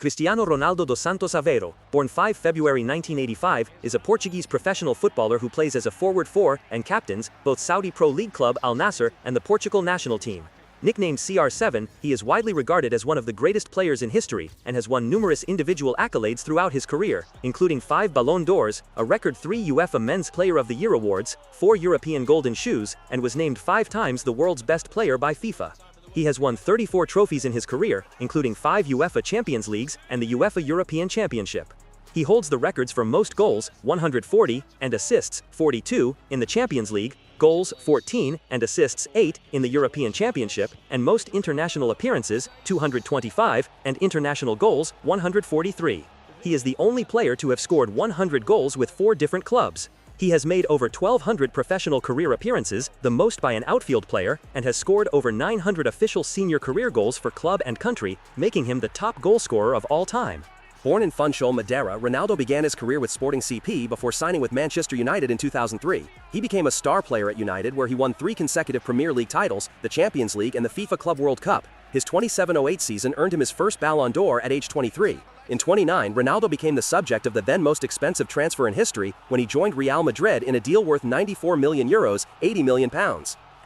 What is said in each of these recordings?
Cristiano Ronaldo dos Santos Aveiro, born 5 February 1985, is a Portuguese professional footballer who plays as a forward for and captains both Saudi Pro League club Al Nassr and the Portugal national team. Nicknamed CR7, he is widely regarded as one of the greatest players in history and has won numerous individual accolades throughout his career, including 5 Ballon d'Ors, a record 3 UEFA Men's Player of the Year awards, 4 European Golden Shoes, and was named 5 times the world's best player by FIFA. He has won 34 trophies in his career, including 5 UEFA Champions Leagues and the UEFA European Championship. He holds the records for most goals, 140, and assists, 42, in the Champions League, goals, 14, and assists, 8, in the European Championship, and most international appearances, 225, and international goals, 143. He is the only player to have scored 100 goals with 4 different clubs. He has made over 1,200 professional career appearances, the most by an outfield player, and has scored over 900 official senior career goals for club and country, making him the top goalscorer of all time. Born in Funchal, Madeira, Ronaldo began his career with Sporting CP before signing with Manchester United in 2003. He became a star player at United where he won 3 consecutive Premier League titles, the Champions League and the FIFA Club World Cup. His 27-08 season earned him his first Ballon d'Or at age 23. In 29, Ronaldo became the subject of the then most expensive transfer in history when he joined Real Madrid in a deal worth €94 million, £80 million.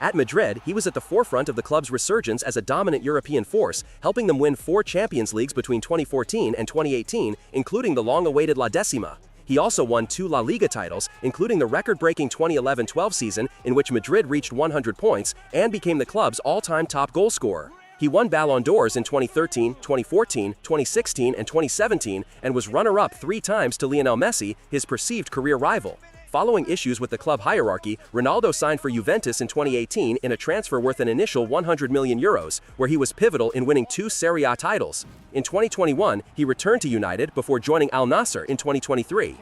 At Madrid, he was at the forefront of the club's resurgence as a dominant European force, helping them win 4 Champions Leagues between 2014 and 2018, including the long-awaited La Decima. He also won 2 La Liga titles, including the record-breaking 2011-12 season in which Madrid reached 100 points and became the club's all-time top goalscorer. He won Ballon d'Ors in 2013, 2014, 2016, and 2017, and was runner-up 3 times to Lionel Messi, his perceived career rival. Following issues with the club hierarchy, Ronaldo signed for Juventus in 2018 in a transfer worth an initial €100 million, where he was pivotal in winning 2 Serie A titles. In 2021, he returned to United before joining Al Nassr in 2023.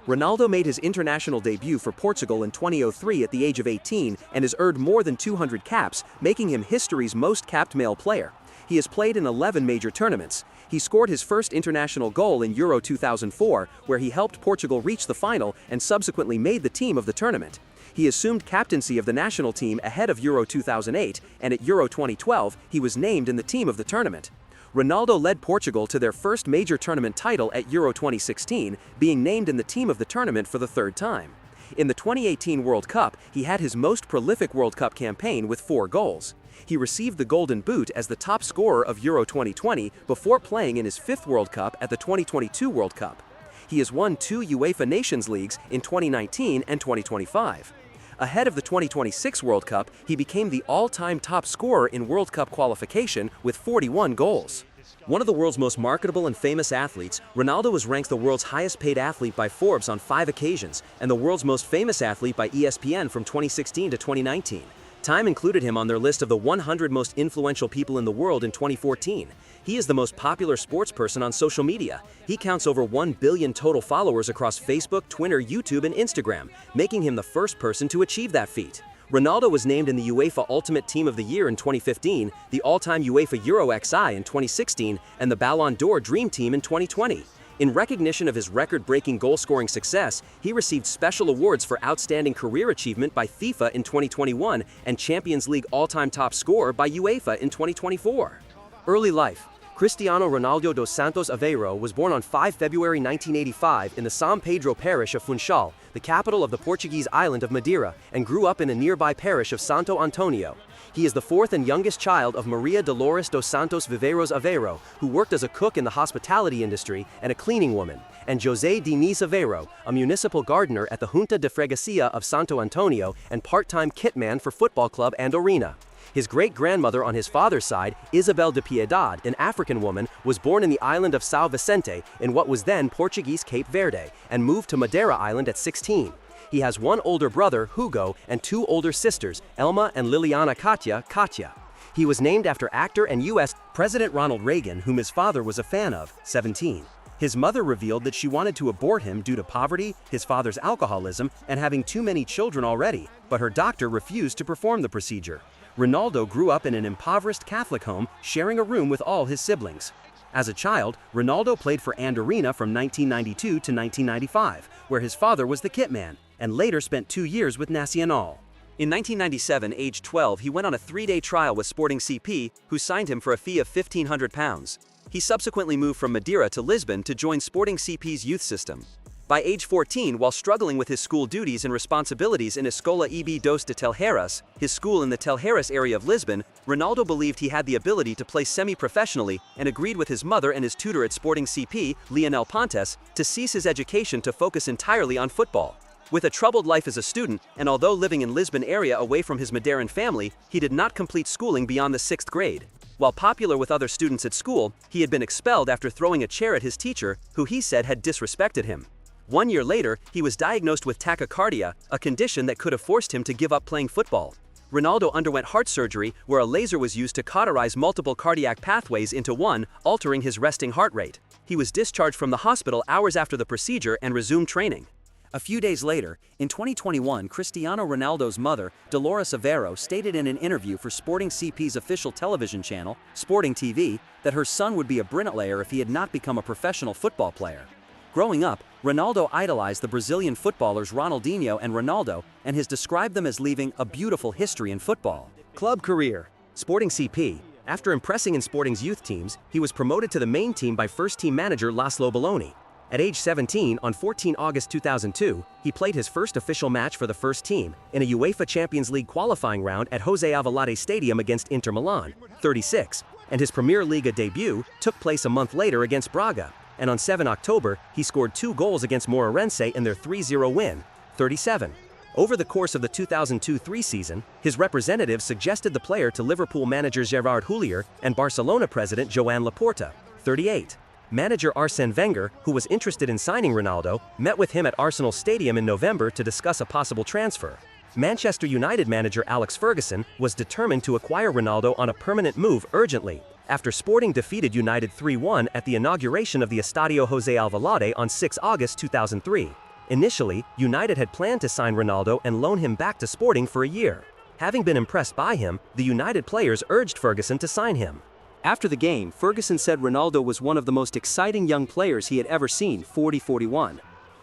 Ronaldo made his international debut for Portugal in 2003 at the age of 18 and has earned more than 200 caps, making him history's most capped male player. He has played in 11 major tournaments. He scored his first international goal in Euro 2004, where he helped Portugal reach the final and subsequently made the team of the tournament. He assumed captaincy of the national team ahead of Euro 2008, and at Euro 2012, he was named in the team of the tournament. Ronaldo led Portugal to their first major tournament title at Euro 2016, being named in the team of the tournament for the 3rd time. In the 2018 World Cup, he had his most prolific World Cup campaign with 4 goals. He received the Golden Boot as the top scorer of Euro 2020 before playing in his 5th World Cup at the 2022 World Cup. He has won 2 UEFA Nations Leagues in 2019 and 2025. Ahead of the 2026 World Cup, he became the all-time top scorer in World Cup qualification with 41 goals. One of the world's most marketable and famous athletes, Ronaldo was ranked the world's highest-paid athlete by Forbes on 5 occasions, and the world's most famous athlete by ESPN from 2016 to 2019. Time included him on their list of the 100 most influential people in the world in 2014. He is the most popular sports person on social media. He counts over 1 billion total followers across Facebook, Twitter, YouTube, and Instagram, making him the first person to achieve that feat. Ronaldo was named in the UEFA Ultimate Team of the Year in 2015, the all-time UEFA Euro XI in 2016, and the Ballon d'Or Dream Team in 2020. In recognition of his record-breaking goal-scoring success, he received special awards for outstanding career achievement by FIFA in 2021 and Champions League all-time top scorer by UEFA in 2024. Early life. Cristiano Ronaldo dos Santos Aveiro was born on 5 February 1985 in the São Pedro parish of Funchal, the capital of the Portuguese island of Madeira, and grew up in a nearby parish of Santo Antonio. He is the 4th and youngest child of Maria Dolores dos Santos Viveiros Aveiro, who worked as a cook in the hospitality industry and a cleaning woman, and José Diniz Aveiro, a municipal gardener at the Junta de Freguesia of Santo Antonio and part-time kitman for football club Andorina. His great-grandmother on his father's side, Isabel de Piedade, an African woman, was born in the island of São Vicente in what was then Portuguese Cape Verde, and moved to Madeira Island at 16. He has 1 older brother, Hugo, and 2 older sisters, Elma and Liliana Katya. He was named after actor and U.S. President Ronald Reagan, whom his father was a fan of, 17. His mother revealed that she wanted to abort him due to poverty, his father's alcoholism, and having too many children already, but her doctor refused to perform the procedure. Ronaldo grew up in an impoverished Catholic home, sharing a room with all his siblings. As a child, Ronaldo played for Andorina from 1992 to 1995, where his father was the kitman, and later spent 2 years with Nacional. In 1997, aged 12, he went on a 3-day trial with Sporting CP, who signed him for a fee of £1,500. He He subsequently moved from Madeira to Lisbon to join Sporting CP's youth system. By age 14, while struggling with his school duties and responsibilities in Escola EB dos de Telheiras, his school in the Telheiras area of Lisbon, Ronaldo believed he had the ability to play semi-professionally and agreed with his mother and his tutor at Sporting CP, Lionel Pontes, to cease his education to focus entirely on football. With a troubled life as a student, and although living in Lisbon area away from his Madeiran family, he did not complete schooling beyond the 6th grade. While popular with other students at school, he had been expelled after throwing a chair at his teacher, who he said had disrespected him. 1 year later, he was diagnosed with tachycardia, a condition that could have forced him to give up playing football. Ronaldo underwent heart surgery where a laser was used to cauterize multiple cardiac pathways into one, altering his resting heart rate. He was discharged from the hospital hours after the procedure and resumed training. A few days later, in 2021, Cristiano Ronaldo's mother, Dolores Aveiro, stated in an interview for Sporting CP's official television channel, Sporting TV, that her son would be a bricklayer if he had not become a professional football player. Growing up, Ronaldo idolized the Brazilian footballers Ronaldinho and Ronaldo and has described them as leaving a beautiful history in football. Club career. Sporting CP. After impressing in Sporting's youth teams, he was promoted to the main team by first-team manager Laszlo Balloni. At age 17, on 14 August 2002, he played his first official match for the first team in a UEFA Champions League qualifying round at José Alvalade Stadium against Inter Milan, 36, and his Premier Liga debut took place a month later against Braga, and on 7 October, he scored 2 goals against Moreirense in their 3-0 win, 37. Over the course of the 2002-03 season, his representatives suggested the player to Liverpool manager Gerard Houllier and Barcelona president Joan Laporta, 38. Manager Arsène Wenger, who was interested in signing Ronaldo, met with him at Arsenal Stadium in November to discuss a possible transfer. Manchester United manager Alex Ferguson was determined to acquire Ronaldo on a permanent move urgently, after Sporting defeated United 3-1 at the inauguration of the Estadio José Alvalade on 6 August 2003. Initially, United had planned to sign Ronaldo and loan him back to Sporting for a year. Having been impressed by him, the United players urged Ferguson to sign him. After the game, Ferguson said Ronaldo was one of the most exciting young players he had ever seen, 40-41.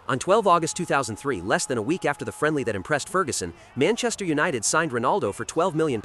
On 12 August 2003, less than a week after the friendly that impressed Ferguson, Manchester United signed Ronaldo for £12 million,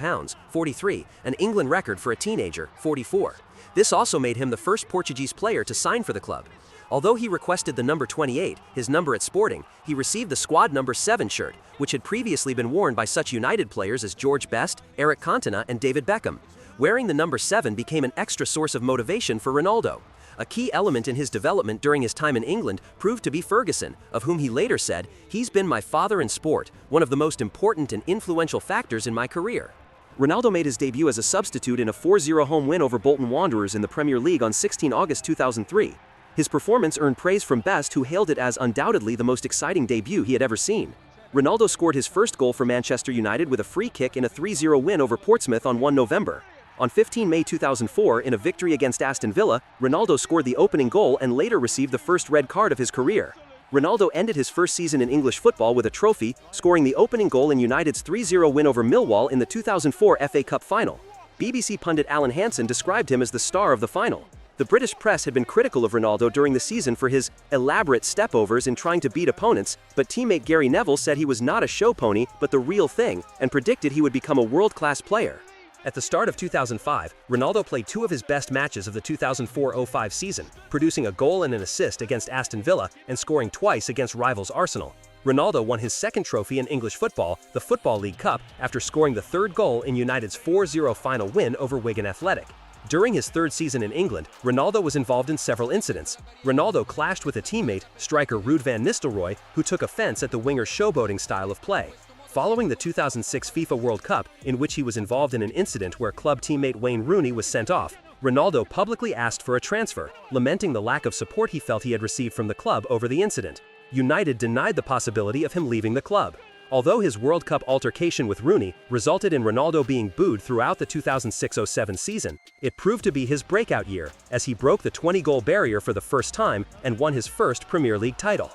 43, an England record for a teenager, 44. This also made him the first Portuguese player to sign for the club. Although he requested the number 28, his number at Sporting, he received the squad number 7 shirt, which had previously been worn by such United players as George Best, Eric Cantona and David Beckham. Wearing the number 7 became an extra source of motivation for Ronaldo. A key element in his development during his time in England proved to be Ferguson, of whom he later said, "He's been my father in sport, one of the most important and influential factors in my career." Ronaldo made his debut as a substitute in a 4-0 home win over Bolton Wanderers in the Premier League on 16 August 2003. His performance earned praise from Best, who hailed it as undoubtedly the most exciting debut he had ever seen. Ronaldo scored his first goal for Manchester United with a free kick in a 3-0 win over Portsmouth on 1 November. On 15 May 2004, in a victory against Aston Villa, Ronaldo scored the opening goal and later received the first red card of his career. Ronaldo ended his first season in English football with a trophy, scoring the opening goal in United's 3-0 win over Millwall in the 2004 FA Cup final. BBC pundit Alan Hansen described him as the star of the final. The British press had been critical of Ronaldo during the season for his elaborate stepovers in trying to beat opponents, but teammate Gary Neville said he was not a show pony but the real thing, and predicted he would become a world-class player. At the start of 2005, Ronaldo played 2 of his best matches of the 2004-05 season, producing a goal and an assist against Aston Villa and scoring twice against rivals Arsenal. Ronaldo won his second trophy in English football, the Football League Cup, after scoring the 3rd goal in United's 4-0 final win over Wigan Athletic. During his 3rd season in England, Ronaldo was involved in several incidents. Ronaldo clashed with a teammate, striker Ruud van Nistelrooy, who took offense at the winger's showboating style of play. Following the 2006 FIFA World Cup, in which he was involved in an incident where club teammate Wayne Rooney was sent off, Ronaldo publicly asked for a transfer, lamenting the lack of support he felt he had received from the club over the incident. United denied the possibility of him leaving the club. Although his World Cup altercation with Rooney resulted in Ronaldo being booed throughout the 2006-07 season, it proved to be his breakout year, as he broke the 20-goal barrier for the first time and won his first Premier League title.